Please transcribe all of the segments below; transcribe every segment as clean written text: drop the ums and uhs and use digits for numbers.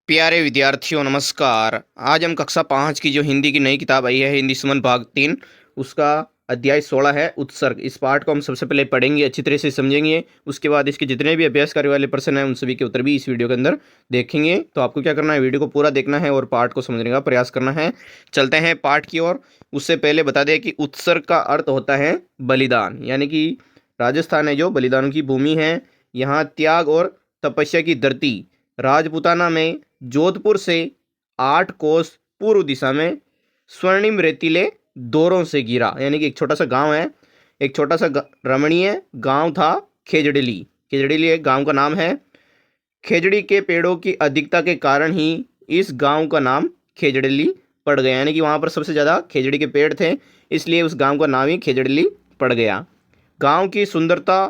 प्यारे विद्यार्थियों नमस्कार। आज हम कक्षा 5 की जो हिंदी की नई किताब आई है हिंदी सुमन भाग 3 उसका अध्याय 16 है उत्सर्ग। इस पाठ को हम सबसे पहले पढ़ेंगे, अच्छी तरह से समझेंगे। उसके बाद इसके जितने भी अभ्यास करने वाले प्रश्न हैं उन सभी के उत्तर भी इस वीडियो के अंदर देखेंगे। तो आपको क्या करना है, वीडियो को पूरा देखना है और पाठ को समझने का प्रयास करना है। चलते हैं पाठ की ओर। उससे पहले बता दें कि उत्सर्ग का अर्थ होता है बलिदान, यानी कि राजस्थान है जो बलिदानों की भूमि है। यहाँ त्याग और तपस्या की धरती राजपूताना में जोधपुर से 8 कोस पूर्व दिशा में स्वर्णिम रेतीले दौरों से घिरा, यानी कि एक छोटा सा गांव है। एक छोटा सा रमणीय गांव था खेजड़ली। खेजड़ली एक गांव का नाम है। खेजड़ी के पेड़ों की अधिकता के कारण ही इस गांव का नाम खेजड़ली पड़ गया, यानी कि वहाँ पर सबसे ज़्यादा खेजड़ी के पेड़ थे, इसलिए उस गांव का नाम ही खेजड़ली पड़ गया। गांव की सुंदरता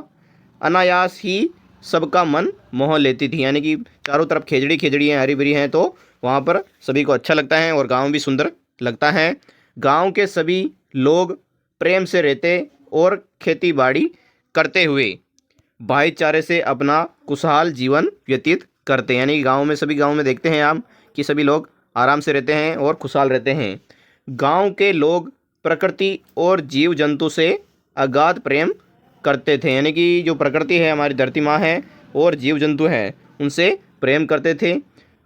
अनायास ही सबका मन मोह लेती थी, यानी कि चारों तरफ खेजड़ी खेजड़ी हैं, हरी भरी हैं, तो वहाँ पर सभी को अच्छा लगता है और गांव भी सुंदर लगता है। गांव के सभी लोग प्रेम से रहते और खेती बाड़ी करते हुए भाईचारे से अपना खुशहाल जीवन व्यतीत करते हैं, यानी कि गाँव में सभी गाँव में देखते हैं हम कि सभी लोग आराम से रहते हैं और खुशहाल रहते हैं। गाँव के लोग प्रकृति और जीव जंतु से अगाध प्रेम करते थे, यानी कि जो प्रकृति है, हमारी धरती माँ है, और जीव जंतु हैं उनसे प्रेम करते थे।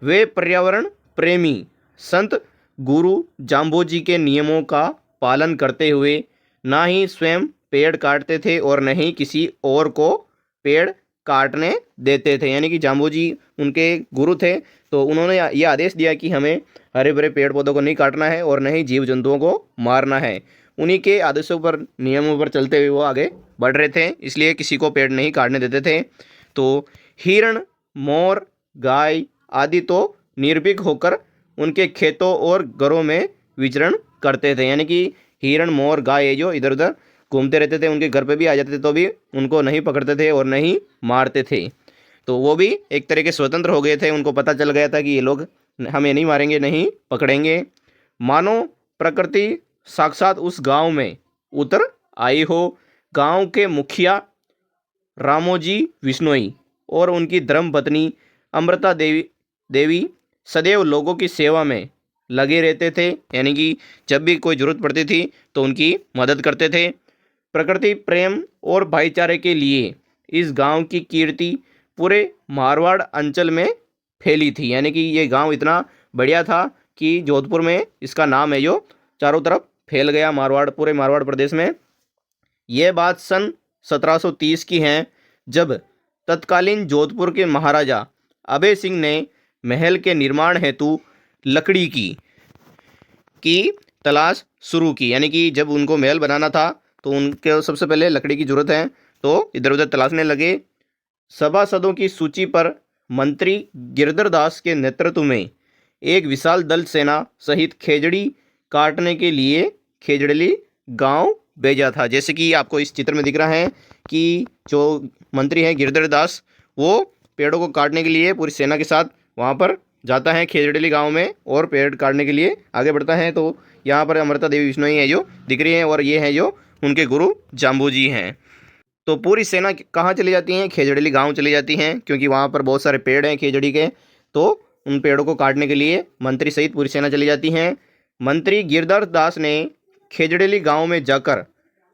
वे पर्यावरण प्रेमी संत गुरु जाम्बोजी के नियमों का पालन करते हुए ना ही स्वयं पेड़ काटते थे और न ही किसी और को पेड़ काटने देते थे, यानी कि जाम्बोजी उनके गुरु थे, तो उन्होंने ये आदेश दिया कि हमें हरे भरे पेड़ पौधों को नहीं काटना है और न ही जीव जंतुओं को मारना है। उन्हीं के आदेशों पर, नियमों पर चलते हुए वो आगे बढ़ रहे थे, इसलिए किसी को पेड़ नहीं काटने देते थे। तो हिरण, मोर, गाय आदि तो निर्भीक होकर उनके खेतों और घरों में विचरण करते थे, यानी कि हिरण, मोर, गाय जो इधर उधर घूमते रहते थे, उनके घर पे भी आ जाते थे तो भी उनको नहीं पकड़ते थे और नहीं मारते थे। तो वो भी एक तरह के स्वतंत्र हो गए थे, उनको पता चल गया था कि ये लोग हमें नहीं मारेंगे, नहीं पकड़ेंगे। मानो प्रकृति साक्षात उस गांव में उतर आई हो। गांव के मुखिया रामोजी विश्नोई और उनकी धर्मपत्नी अमृता देवी सदैव लोगों की सेवा में लगे रहते थे, यानी कि जब भी कोई ज़रूरत पड़ती थी तो उनकी मदद करते थे। प्रकृति प्रेम और भाईचारे के लिए इस गांव की कीर्ति पूरे मारवाड़ अंचल में फैली थी, यानी कि ये गांव इतना बढ़िया था कि जोधपुर में इसका नाम है जो चारों तरफ फैल गया, मारवाड़, पूरे मारवाड़ प्रदेश में। यह बात सन 1730 की है, जब तत्कालीन जोधपुर के महाराजा अभय सिंह ने महल के निर्माण हेतु लकड़ी की तलाश शुरू की, यानी कि जब उनको महल बनाना था तो उनके सबसे पहले लकड़ी की जरूरत है, तो इधर उधर तलाशने लगे। सभासदों की सूची पर मंत्री गिरधर दास के नेतृत्व में एक विशाल दल सेना सहित खेजड़ी काटने के लिए खेजड़ली गांव भेजा था। जैसे कि आपको इस चित्र में दिख रहा है कि जो मंत्री हैं गिरधर दास, वो पेड़ों को काटने के लिए पूरी सेना के साथ वहाँ पर जाता है खेजड़ली गांव में और पेड़ काटने के लिए आगे बढ़ता है। तो यहाँ पर अमृता देवी विश्नोई है जो दिख रही हैं और ये हैं जो उनके गुरु जाम्बूजी हैं। तो पूरी सेना कहाँ चली जाती हैं? खेजड़ली गांव चली जाती हैं, क्योंकि वहाँ पर बहुत सारे पेड़ हैं खेजड़ी के, तो उन पेड़ों को काटने के लिए मंत्री सहित पूरी सेना चली जाती हैं। मंत्री गिरधर दास ने खेजड़ली गांव में जाकर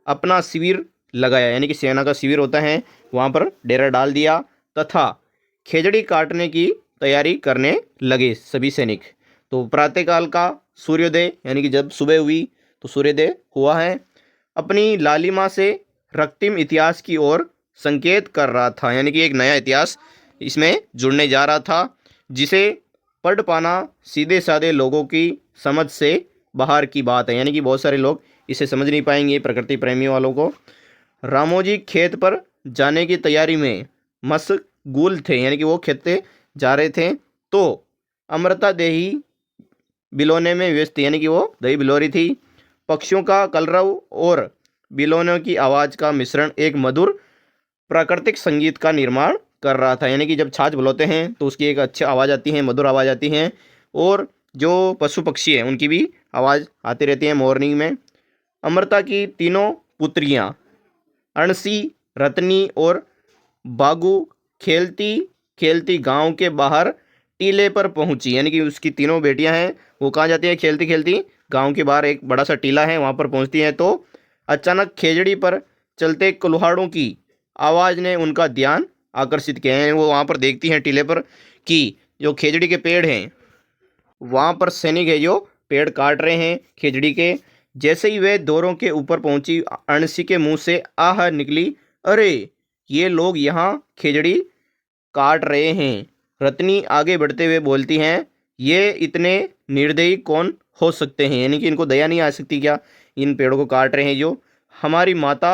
अपना शिविर लगाया, यानी कि सेना का शिविर होता है, वहाँ पर डेरा डाल दिया तथा खेजड़ी काटने की तैयारी करने लगे सभी सैनिक। तो प्रातःकाल का सूर्योदय, यानी कि जब सुबह हुई तो सूर्योदय हुआ है, अपनी लालिमा से रक्तिम इतिहास की ओर संकेत कर रहा था, यानी कि एक नया इतिहास इसमें जुड़ने जा रहा था, जिसे पढ़ पाना सीधे साधे लोगों की समझ से बाहर की बात है, यानी कि बहुत सारे लोग इसे समझ नहीं पाएंगे, प्रकृति प्रेमियों वालों को। रामोजी खेत पर जाने की तैयारी में मशगूल थे, यानी कि वो खेत जा रहे थे, तो अमृता देही बिलोने में व्यस्त थी, यानी कि वो दही बिलो रही थी। पक्षियों का कलरव और बिलोनों की आवाज़ का मिश्रण एक मधुर प्राकृतिक संगीत का निर्माण कर रहा था, यानी कि जब छाछ बुलाते हैं तो उसकी एक अच्छी आवाज़ आती है, मधुर आवाज़ आती है, और जो पशु पक्षी हैं उनकी भी आवाज़ आती रहती है मॉर्निंग में। अमृता की तीनों पुत्रियां अणसी, रत्नी और बागू खेलती खेलती गांव के बाहर टीले पर पहुंची, यानी कि उसकी तीनों बेटियां हैं वो कहाँ जाती हैं, खेलती खेलती गांव के बाहर एक बड़ा सा टीला है वहां पर पहुंचती हैं। तो अचानक खेजड़ी पर चलते कुल्हाड़ों की आवाज़ ने उनका ध्यान आकर्षित किया है। वो वहां पर देखती हैं टीले पर कि जो खेजड़ी के पेड़ हैं वहां पर सैनिक है जो पेड़ काट रहे हैं खेजड़ी के। जैसे ही वे दोरों के ऊपर पहुंची अणसी के मुंह से आह निकली, अरे ये लोग यहाँ खेजड़ी काट रहे हैं। रत्नी आगे बढ़ते हुए बोलती हैं, ये इतने निर्दयी कौन हो सकते हैं, यानी कि इनको दया नहीं आ सकती क्या, इन पेड़ों को काट रहे हैं जो हमारी माता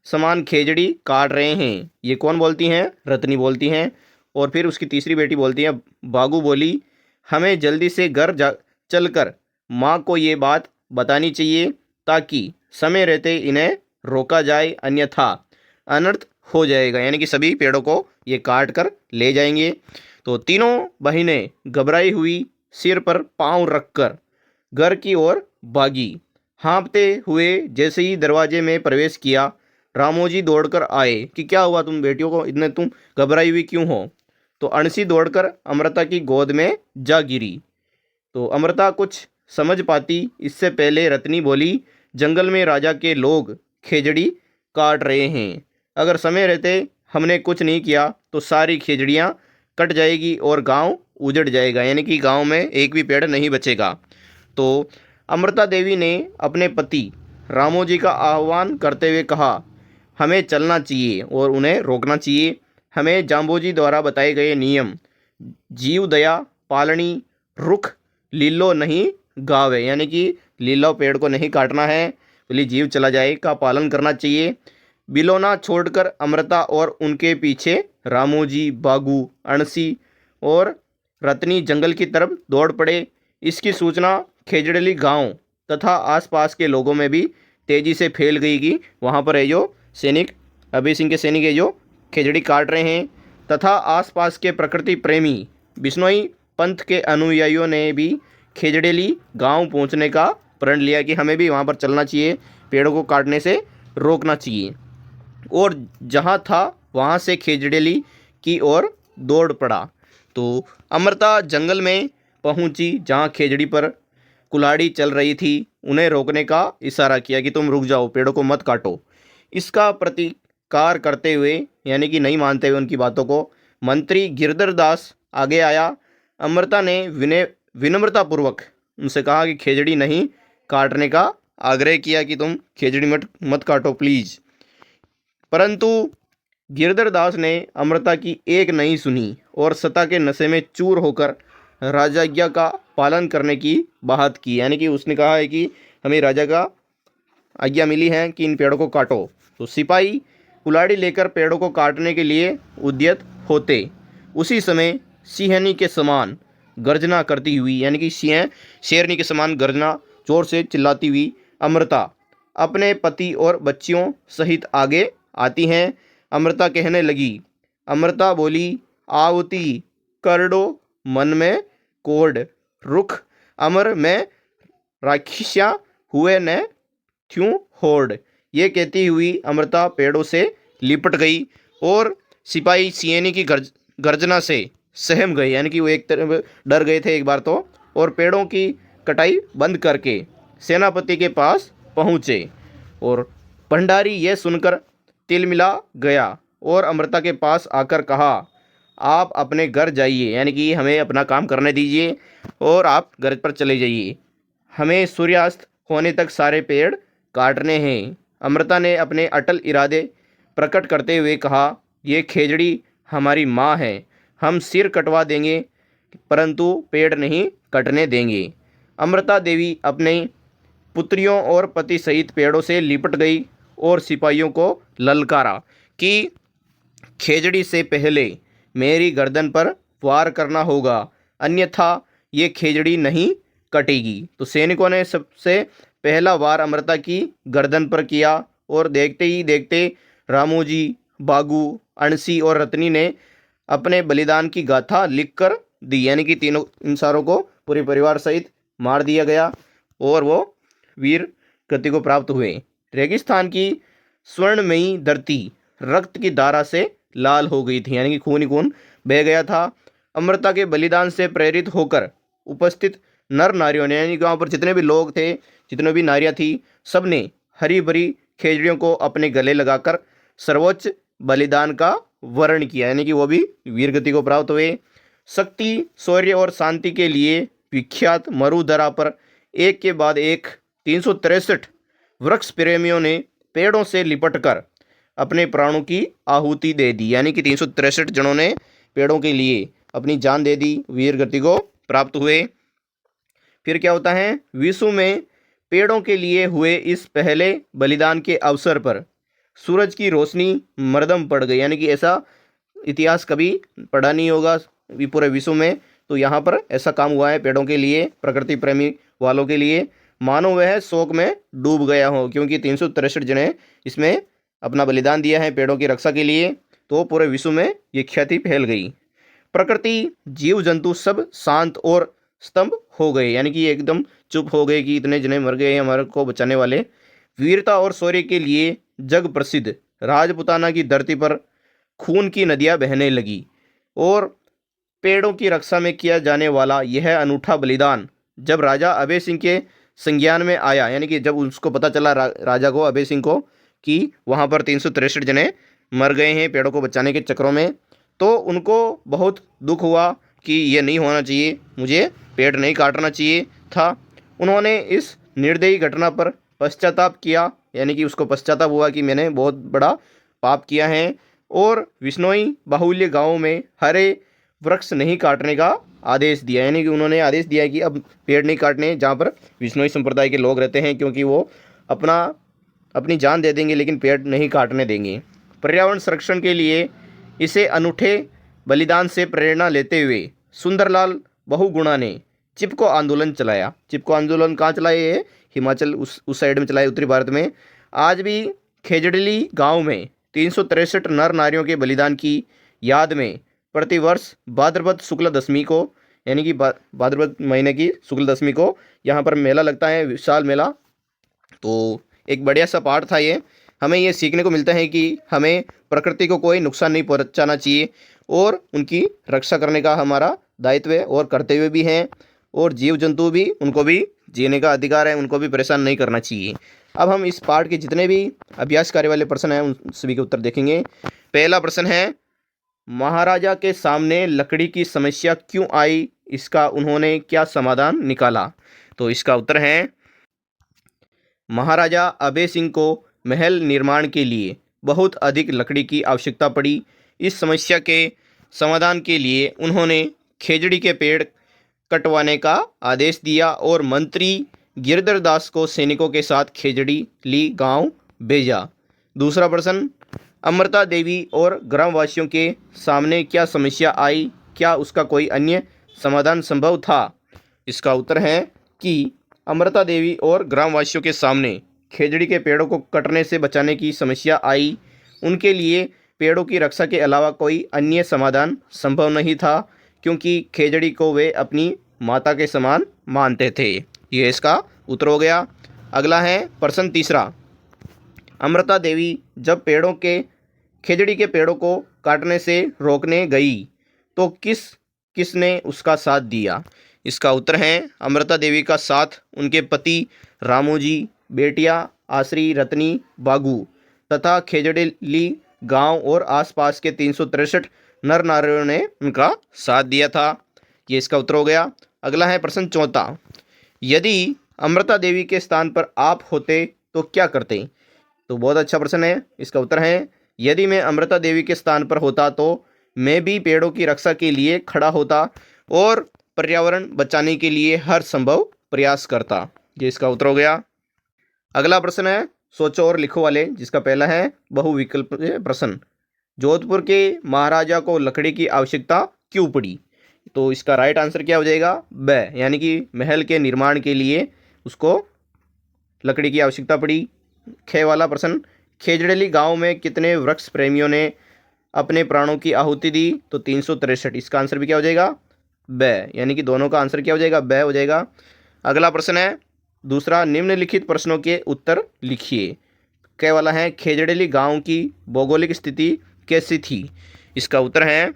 समान खेजड़ी काट रहे हैं। ये कौन बोलती हैं, रत्नी बोलती हैं। और फिर उसकी तीसरी बेटी बोलती है, बागू बोली, हमें जल्दी से घर जा चलकर माँ को ये बात बतानी चाहिए ताकि समय रहते इन्हें रोका जाए, अन्यथा अनर्थ हो जाएगा, यानी कि सभी पेड़ों को ये काट कर ले जाएंगे। तो तीनों बहनें घबराई हुई सिर पर पांव रखकर घर की ओर भागी। हाँफते हुए जैसे ही दरवाजे में प्रवेश किया, रामोजी दौड़कर आए कि क्या हुआ, तुम बेटियों को इतने तुम घबराई हुई क्यों हो। तो अणसी दौड़कर अमृता की गोद में जा गिरी। तो अमृता कुछ समझ पाती इससे पहले रत्नी बोली, जंगल में राजा के लोग खेजड़ी काट रहे हैं। अगर समय रहते हमने कुछ नहीं किया तो सारी खेजड़ियाँ कट जाएगी और गांव उजड़ जाएगा, यानी कि गांव में एक भी पेड़ नहीं बचेगा। तो अमृता देवी ने अपने पति रामोजी का आह्वान करते हुए कहा, हमें चलना चाहिए और उन्हें रोकना चाहिए। हमें जाम्बोजी द्वारा बताए गए नियम जीव दया पालनी रुख लीलो नहीं गावे, यानी कि लीलो पेड़ को नहीं काटना है, बोली जीव चला जाए का पालन करना चाहिए। बिलोना छोड़कर अमृता और उनके पीछे रामोजी, बागू, अणसी और रत्नी जंगल की तरफ दौड़ पड़े। इसकी सूचना खेजड़ली गांव तथा आसपास के लोगों में भी तेजी से फैल गई कि वहां पर है जो सैनिक अभय सिंह के सैनिक है जो खेजड़ी काट रहे हैं। तथा आसपास के प्रकृति प्रेमी बिश्नोई पंथ के अनुयायियों ने भी खेजड़ेली गांव पहुंचने का प्रण लिया कि हमें भी वहां पर चलना चाहिए, पेड़ों को काटने से रोकना चाहिए। और जहां था वहां से खेजड़ेली की ओर दौड़ पड़ा। तो अमृता जंगल में पहुंची जहां खेजड़ी पर कुल्हाड़ी चल रही थी। उन्हें रोकने का इशारा किया कि तुम रुक जाओ, पेड़ों को मत काटो। इसका प्रतिकार करते हुए, यानी कि नहीं मानते हुए उनकी बातों को, मंत्री गिरधर दास आगे आया। अमृता ने विनम्रतापूर्वक उनसे कहा कि खेजड़ी नहीं काटने का आग्रह किया कि तुम खेजड़ी मत काटो प्लीज़। परंतु गिरधर दास ने अमृता की एक नहीं सुनी और सत्ता के नशे में चूर होकर राजाज्ञा का पालन करने की बात की, यानी कि उसने कहा है कि हमें राजा का आज्ञा मिली है कि इन पेड़ों को काटो। तो सिपाही कुल्हाड़ी लेकर पेड़ों को काटने के लिए उद्यत होते। उसी समय सिंहनी के समान गर्जना करती हुई, यानी कि सिंह शेरनी के समान गर्जना जोर से चिल्लाती हुई अमृता अपने पति और बच्चियों सहित आगे आती हैं। अमृता कहने लगी, अमृता बोली, आवती करडो मन में कोड रुख अमर में राखिशा हुए न क्यों होड़। ये कहती हुई अमृता पेड़ों से लिपट गई और सिपाही सियनी की गर्जना से सहम गए, यानी कि वो एक तरफ डर गए थे एक बार तो, और पेड़ों की कटाई बंद करके सेनापति के पास पहुँचे। और भंडारी यह सुनकर तिलमिला गया और अमृता के पास आकर कहा, आप अपने घर जाइए, यानी कि हमें अपना काम करने दीजिए और आप घर पर चले जाइए, हमें सूर्यास्त होने तक सारे पेड़ काटने हैं। अमृता ने अपने अटल इरादे प्रकट करते हुए कहा, ये खेजड़ी हमारी माँ है, हम सिर कटवा देंगे परंतु पेड़ नहीं कटने देंगे। अमृता देवी अपने पुत्रियों और पति सहित पेड़ों से लिपट गई और सिपाहियों को ललकारा कि खेजड़ी से पहले मेरी गर्दन पर वार करना होगा, अन्यथा ये खेजड़ी नहीं कटेगी। तो सैनिकों ने सबसे पहला वार अमृता की गर्दन पर किया और देखते ही देखते रामोजी, बागू, अणसी और रत्नी ने अपने बलिदान की गाथा लिख कर दी, यानी कि तीनों इंसानों को पूरे परिवार सहित मार दिया गया और वो वीर गति को प्राप्त हुए। रेगिस्तान की स्वर्णमयी धरती रक्त की धारा से लाल हो गई थी, यानी कि खून ही खून बह गया था। अमृता के बलिदान से प्रेरित होकर उपस्थित नर नारियों ने, यानी कि वहाँ पर जितने भी लोग थे, जितने भी नारियाँ थी, सब ने हरी भरी खेजड़ियों को अपने गले लगाकर सर्वोच्च बलिदान का वर्ण किया, यानी कि वो भी वीरगति को प्राप्त हुए। शक्ति, शौर्य और शांति के लिए विख्यात मरुधरा पर एक के बाद एक 363 वृक्ष प्रेमियों ने पेड़ों से लिपटकर अपने प्राणों की आहुति दे दी, यानी कि 363 जनों ने पेड़ों के लिए अपनी जान दे दी, वीर गति को प्राप्त हुए। फिर क्या होता है, विश्व में पेड़ों के लिए हुए इस पहले बलिदान के अवसर पर सूरज की रोशनी मरदम पड़ गई, यानी कि ऐसा इतिहास कभी पढ़ा नहीं होगा पूरे विश्व में। तो यहाँ पर ऐसा काम हुआ है पेड़ों के लिए, प्रकृति प्रेमी वालों के लिए, मानो वह शोक में डूब गया हो, क्योंकि 363 जने इसमें अपना बलिदान दिया है पेड़ों की रक्षा के लिए। तो पूरे विश्व में ये ख्याति फैल गई। प्रकृति, जीव जंतु सब शांत और स्तंभ हो गए, यानी कि एकदम चुप हो गए कि इतने जने मर गए हमारे को बचाने वाले। वीरता और शौर्य के लिए जग प्रसिद्ध राजपुताना की धरती पर खून की नदियां बहने लगी और पेड़ों की रक्षा में किया जाने वाला यह अनूठा बलिदान जब राजा अभय सिंह के संज्ञान में आया, यानी कि जब उसको पता चला राजा को, अभय सिंह को, कि वहाँ पर 363 जने मर गए हैं पेड़ों को बचाने के चक्रों में, तो उनको बहुत दुख हुआ कि ये नहीं होना चाहिए, मुझे पेड़ नहीं काटना चाहिए था। उन्होंने इस निर्दयी घटना पर पश्चाताप किया, यानी कि उसको पश्चाताप हुआ कि मैंने बहुत बड़ा पाप किया है, और विश्नोई बाहुल्य गांवों में हरे वृक्ष नहीं काटने का आदेश दिया, यानी कि उन्होंने आदेश दिया कि अब पेड़ नहीं काटने जहाँ पर विश्नोई संप्रदाय के लोग रहते हैं, क्योंकि वो अपनी जान दे देंगे लेकिन पेड़ नहीं काटने देंगे। पर्यावरण संरक्षण के लिए इसे अनूठे बलिदान से प्रेरणा लेते हुए सुंदरलाल बहुगुणा ने चिपको आंदोलन चलाया। चिपको आंदोलन कहाँ चलाए? ये हिमाचल उस साइड में चलाए, उत्तरी भारत में। आज भी खेजड़ली गांव में 363 नर नारियों के बलिदान की याद में प्रतिवर्ष भाद्रपद शुक्ल दशमी को, यानी कि भाद्रपद महीने की शुक्ल दशमी को यहाँ पर मेला लगता है, विशाल मेला। तो एक बढ़िया सा पाठ था ये। हमें ये सीखने को मिलता है कि हमें प्रकृति को कोई नुकसान नहीं पहुंचाना चाहिए और उनकी रक्षा करने का हमारा दायित्व है और कर्तव्य भी है, और जीव जंतु भी, उनको भी जीने का अधिकार है, उनको भी परेशान नहीं करना चाहिए। अब हम इस पाठ के जितने भी अभ्यास कार्य वाले प्रश्न हैं उन सभी के उत्तर देखेंगे। पहला प्रश्न है, महाराजा के सामने लकड़ी की समस्या क्यों आई, इसका उन्होंने क्या समाधान निकाला? तो इसका उत्तर है, महाराजा अभय सिंह को महल निर्माण के लिए बहुत अधिक लकड़ी की आवश्यकता पड़ी। इस समस्या के समाधान के लिए उन्होंने खेजड़ी के पेड़ कटवाने का आदेश दिया और मंत्री गिरधर दास को सैनिकों के साथ खेजड़ी गांव भेजा। दूसरा प्रश्न, अमृता देवी और ग्रामवासियों के सामने क्या समस्या आई, क्या उसका कोई अन्य समाधान संभव था? इसका उत्तर है कि अमृता देवी और ग्रामवासियों के सामने खेजड़ी के पेड़ों को कटने से बचाने की समस्या आई। उनके लिए पेड़ों की रक्षा के अलावा कोई अन्य समाधान संभव नहीं था, क्योंकि खेजड़ी को वे अपनी माता के समान मानते थे। ये इसका उत्तर हो गया। अगला है प्रश्न तीसरा, अमृता देवी जब खेजड़ी के पेड़ों को काटने से रोकने गई तो किसने उसका साथ दिया? इसका उत्तर है, अमृता देवी का साथ उनके पति रामूजी, बेटियां आश्री, रत्नी, बागू तथा खेजड़ली गांव और आसपास के 363 नर नारियों ने उनका साथ दिया था। ये इसका उत्तर हो गया। अगला है प्रश्न चौथा, यदि अमृता देवी के स्थान पर आप होते तो क्या करते? तो बहुत अच्छा प्रश्न है। इसका उत्तर है, यदि मैं अमृता देवी के स्थान पर होता तो मैं भी पेड़ों की रक्षा के लिए खड़ा होता और पर्यावरण बचाने के लिए हर संभव प्रयास करता। ये इसका उत्तर हो गया। अगला प्रश्न है सोचो और लिखो वाले, जिसका पहला है बहुविकल्प प्रश्न, जोधपुर के महाराजा को लकड़ी की आवश्यकता क्यों पड़ी? तो इसका राइट आंसर क्या हो जाएगा? ब, यानी कि महल के निर्माण के लिए उसको लकड़ी की आवश्यकता पड़ी। ख वाला प्रश्न, खेजड़ली गांव में कितने वृक्ष प्रेमियों ने अपने प्राणों की आहुति दी? तो 363। इसका आंसर भी क्या हो जाएगा? ब, यानी कि दोनों का आंसर क्या हो जाएगा? ब हो जाएगा। अगला प्रश्न है दूसरा, निम्नलिखित प्रश्नों के उत्तर लिखिए। क वाला है, खेजड़ली गांव की भौगोलिक स्थिति कैसी थी? इसका उत्तर है,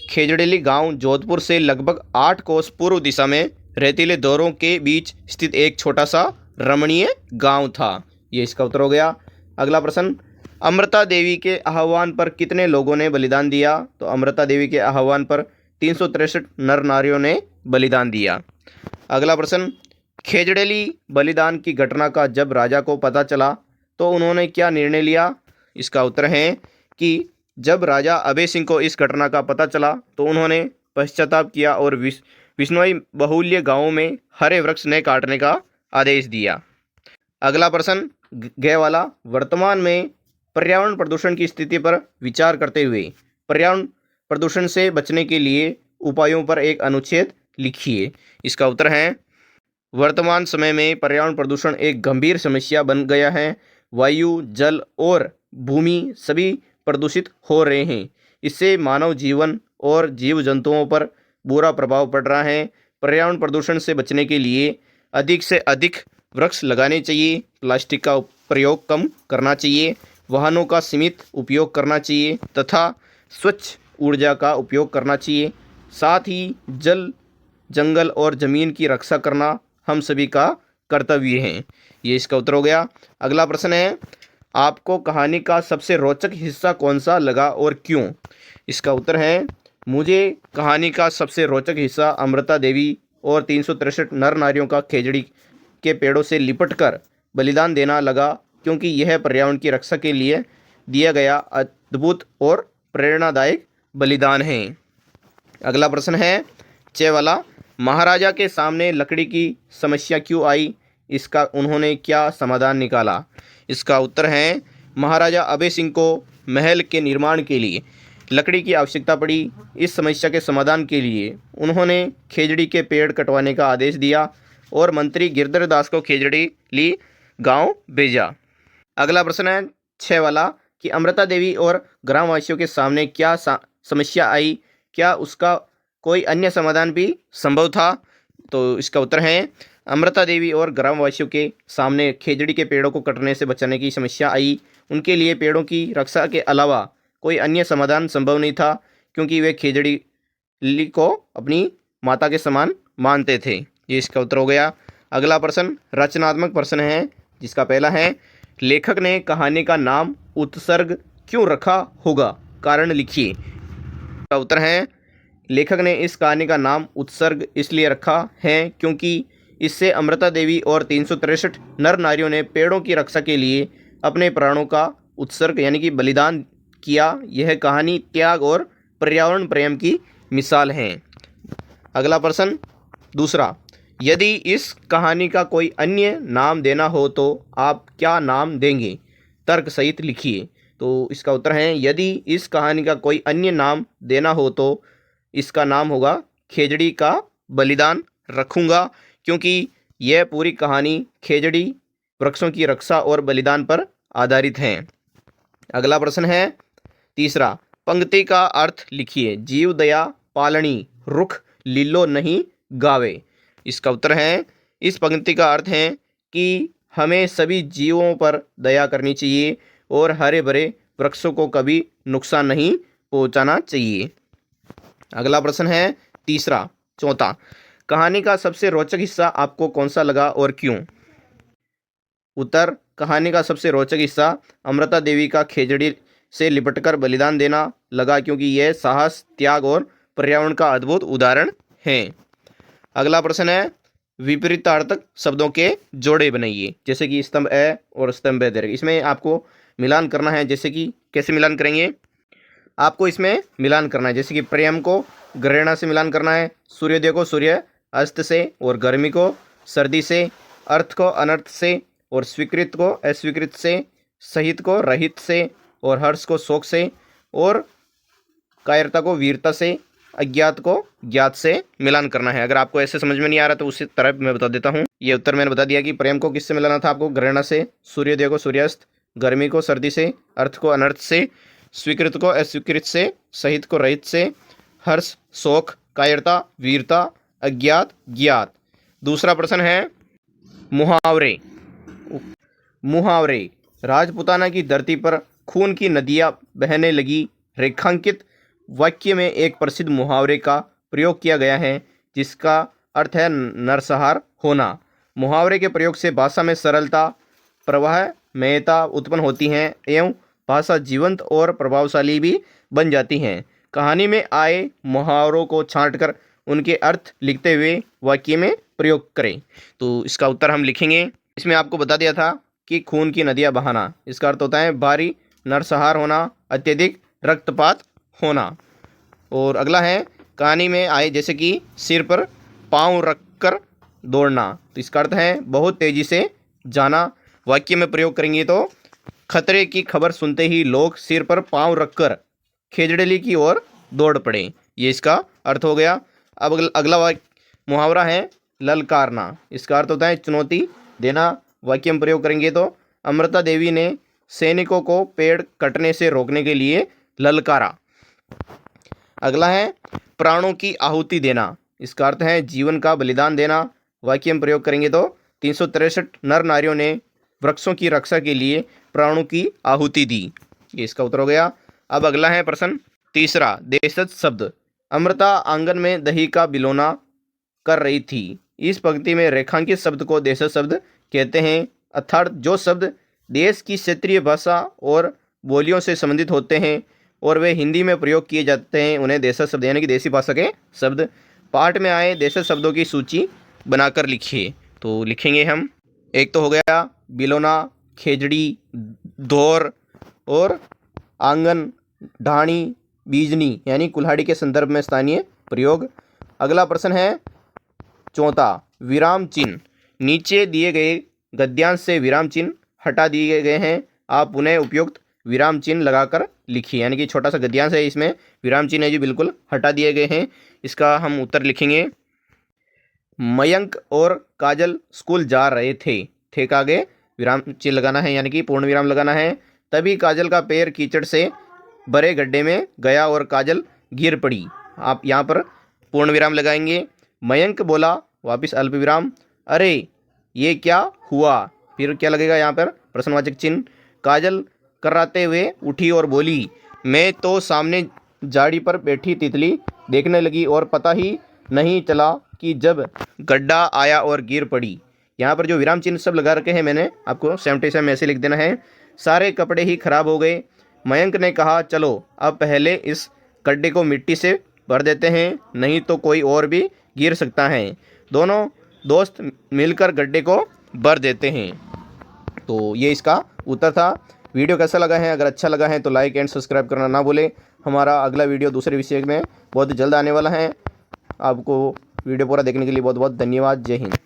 खेजड़ेली गांव जोधपुर से लगभग 8 कोस पूर्व दिशा में रेतीले दौरों के बीच स्थित एक छोटा सा रमणीय गांव था। ये इसका उत्तर हो गया। अगला प्रश्न, अमृता देवी के आह्वान पर कितने लोगों ने बलिदान दिया? तो अमृता देवी के आह्वान पर 363 नर नारियों ने बलिदान दिया। अगला प्रश्न, खेजड़ेली बलिदान की घटना का जब राजा को पता चला तो उन्होंने क्या निर्णय लिया? इसका उत्तर है कि जब राजा अभय सिंह को इस घटना का पता चला तो उन्होंने पश्चाताप किया और विश्नोई बहुल्य गांवों में हरे वृक्ष न काटने का आदेश दिया। अगला प्रश्न, ग वाला, वर्तमान में पर्यावरण प्रदूषण की स्थिति पर विचार करते हुए पर्यावरण प्रदूषण से बचने के लिए उपायों पर एक अनुच्छेद लिखिए। इसका उत्तर है, वर्तमान समय में पर्यावरण प्रदूषण एक गंभीर समस्या बन गया है। वायु, जल और भूमि सभी प्रदूषित हो रहे हैं। इससे मानव जीवन और जीव जंतुओं पर बुरा प्रभाव पड़ रहा है। पर्यावरण प्रदूषण से बचने के लिए अधिक से अधिक वृक्ष लगाने चाहिए, प्लास्टिक का प्रयोग कम करना चाहिए, वाहनों का सीमित उपयोग करना चाहिए तथा स्वच्छ ऊर्जा का उपयोग करना चाहिए। साथ ही जल, जंगल और ज़मीन की रक्षा करना हम सभी का कर्तव्य है। ये इसका उत्तर हो गया। अगला प्रश्न है, आपको कहानी का सबसे रोचक हिस्सा कौन सा लगा और क्यों? इसका उत्तर है, मुझे कहानी का सबसे रोचक हिस्सा अमृता देवी और 363 नर नारियों का खेजड़ी के पेड़ों से लिपटकर बलिदान देना लगा, क्योंकि यह पर्यावरण की रक्षा के लिए दिया गया अद्भुत और प्रेरणादायक बलिदान है। अगला प्रश्न है, च वाला, महाराजा के सामने लकड़ी की समस्या क्यों आई? इसका उन्होंने क्या समाधान निकाला? इसका उत्तर है, महाराजा अभय सिंह को महल के निर्माण के लिए लकड़ी की आवश्यकता पड़ी। इस समस्या के समाधान के लिए उन्होंने खेजड़ी के पेड़ कटवाने का आदेश दिया और मंत्री गिरधर दास को खेजड़ीली गांव भेजा। अगला प्रश्न है 6 वाला, कि अमृता देवी और ग्रामवासियों के सामने क्या समस्या आई? क्या उसका कोई अन्य समाधान भी संभव था? तो इसका उत्तर है, अमृता देवी और ग्रामवासियों के सामने खेजड़ी के पेड़ों को कटने से बचाने की समस्या आई। उनके लिए पेड़ों की रक्षा के अलावा कोई अन्य समाधान संभव नहीं था, क्योंकि वे खेजड़ी को अपनी माता के समान मानते थे। ये इसका उत्तर हो गया। अगला प्रश्न रचनात्मक प्रश्न है, जिसका पहला है, लेखक ने कहानी का नाम उत्सर्ग क्यों रखा होगा? कारण लिखिए। इसका उत्तर है, लेखक ने इस कहानी का नाम उत्सर्ग इसलिए रखा है क्योंकि इससे अमृता देवी और 363 नर नारियों ने पेड़ों की रक्षा के लिए अपने प्राणों का उत्सर्ग यानी कि बलिदान किया। यह कहानी त्याग और पर्यावरण प्रेम की मिसाल है। अगला प्रश्न दूसरा, यदि इस कहानी का कोई अन्य नाम देना हो तो आप क्या नाम देंगे? तर्क सहित लिखिए। तो इसका उत्तर है, यदि इस कहानी का कोई अन्य नाम देना हो तो इसका नाम होगा खेजड़ी का बलिदान रखूँगा, क्योंकि यह पूरी कहानी खेजड़ी वृक्षों की रक्षा और बलिदान पर आधारित है। अगला प्रश्न है तीसरा, पंक्ति का अर्थ लिखिए। जीव दया पालनी, रुख लीलो नहीं गावे। इसका उत्तर है, इस पंक्ति का अर्थ है कि हमें सभी जीवों पर दया करनी चाहिए और हरे भरे वृक्षों को कभी नुकसान नहीं पहुंचाना चाहिए। अगला प्रश्न है चौथा, कहानी का सबसे रोचक हिस्सा आपको कौन सा लगा और क्यों? उत्तर, कहानी का सबसे रोचक हिस्सा अमृता देवी का खेजड़ी से लिपटकर बलिदान देना लगा, क्योंकि यह साहस, त्याग और पर्यावरण का अद्भुत उदाहरण है। अगला प्रश्न है, विपरीतार्थक शब्दों के जोड़े बनाइए, जैसे कि स्तंभ ए और स्तंभ दीर्घ। इसमें आपको मिलान करना है। जैसे कि कैसे मिलान करेंगे? आपको इसमें मिलान करना है, जैसे कि प्रेम को घृणा से मिलान करना है, सूर्योदय को सूर्य अस्त से और गर्मी को सर्दी से, अर्थ को अनर्थ से और स्वीकृत को अस्वीकृत से, सहित को रहित से और हर्ष को शोक से और कायरता को वीरता से, अज्ञात को ज्ञात से मिलान करना है। अगर आपको ऐसे समझ में नहीं आ रहा तो उसी तरह मैं बता देता हूँ। ये उत्तर मैंने बता दिया कि प्रेम को किससे मिलाना था आपको? घृणा से, सूर्योदय को सूर्यास्त, गर्मी को सर्दी से, अर्थ को अनर्थ से, स्वीकृत को अस्वीकृत से, सहित को रहित से, हर्ष शोक, कायरता वीरता, अज्ञात ज्ञात। दूसरा प्रश्न है मुहावरे। मुहावरे, राजपुताना की धरती पर खून की नदियां बहने लगी, रेखांकित वाक्य में एक प्रसिद्ध मुहावरे का प्रयोग किया गया है जिसका अर्थ है नरसंहार होना। मुहावरे के प्रयोग से भाषा में सरलता, प्रवाहमयता उत्पन्न होती है एवं भाषा जीवंत और प्रभावशाली भी बन जाती है। कहानी में आए मुहावरों को छांटकर उनके अर्थ लिखते हुए वाक्य में प्रयोग करें। तो इसका उत्तर हम लिखेंगे। इसमें आपको बता दिया था कि खून की नदियाँ बहाना, इसका अर्थ होता है भारी नरसंहार होना, अत्यधिक रक्तपात होना। और अगला है कहानी में आए जैसे कि सिर पर पाँव रखकर दौड़ना, तो इसका अर्थ है बहुत तेजी से जाना। वाक्य में प्रयोग करेंगे तो खतरे की खबर सुनते ही लोग सिर पर पाँव रखकर खेजड़ेली की ओर दौड़ पड़े, ये इसका अर्थ हो गया। अब अगला मुहावरा है ललकारना, इसका अर्थ होता है चुनौती देना। वाक्य में प्रयोग करेंगे तो अमृता देवी ने सैनिकों को पेड़ कटने से रोकने के लिए ललकारा। अगला है प्राणों की आहुति देना, इसका अर्थ है जीवन का बलिदान देना। वाक्य में प्रयोग करेंगे तो 363 नर नारियों ने वृक्षों की रक्षा के लिए प्राणों की आहुति दी, ये इसका उत्तर हो गया। अब अगला है प्रश्न तीसरा, देशज शब्द। अमृता आंगन में दही का बिलोना कर रही थी, इस पंक्ति में रेखांकित शब्द को देशज शब्द कहते हैं, अर्थात जो शब्द देश की क्षेत्रीय भाषा और बोलियों से संबंधित होते हैं और वे हिंदी में प्रयोग किए जाते हैं उन्हें देशज शब्द यानी कि देसी भाषा के शब्द। पाठ में आए देशज शब्दों की सूची बनाकर लिखिए। तो लिखेंगे हम, एक तो हो गया बिलोना, खेजड़ी, दौर और आंगन, ढाणी, बीजनी यानी कुल्हाड़ी के संदर्भ में स्थानीय प्रयोग। अगला प्रश्न है चौथा, विराम चिन्ह। नीचे दिए गए गद्यांश से विराम चिन्ह हटा दिए गए हैं, आप पुनः उपयुक्त विराम चिन्ह लगाकर लिखिए, यानी कि छोटा सा गद्यांश है इसमें विराम चिन्ह है जी बिल्कुल हटा दिए गए हैं। इसका हम उत्तर लिखेंगे, मयंक और काजल स्कूल जा रहे थे का आगे विराम चिन्ह लगाना है यानी कि पूर्ण विराम लगाना है। तभी काजल का पैर कीचड़ से भरे गड्ढे में गया और काजल गिर पड़ी, आप यहाँ पर पूर्ण विराम लगाएंगे। मयंक बोला, वापिस अल्प विराम, अरे ये क्या हुआ, फिर क्या लगेगा यहाँ पर प्रश्नवाचक चिन्ह। काजल कराते हुए उठी और बोली, मैं तो सामने झाड़ी पर बैठी तितली देखने लगी और पता ही नहीं चला कि जब गड्ढा आया और गिर पड़ी। यहाँ पर जो विराम चिन्ह सब लगा रखे हैं मैंने आपको सेम टू सेम ऐसे लिख देना है। सारे कपड़े ही खराब हो गए। मयंक ने कहा, चलो अब पहले इस गड्ढे को मिट्टी से भर देते हैं, नहीं तो कोई और भी गिर सकता है। दोनों दोस्त मिलकर गड्ढे को भर देते हैं। तो ये इसका उत्तर था। वीडियो कैसा लगा है, अगर अच्छा लगा है तो लाइक एंड सब्सक्राइब करना ना भूलें। हमारा अगला वीडियो दूसरे विषय में बहुत जल्द आने वाला है। आपको वीडियो पूरा देखने के लिए बहुत बहुत धन्यवाद। जय हिंद।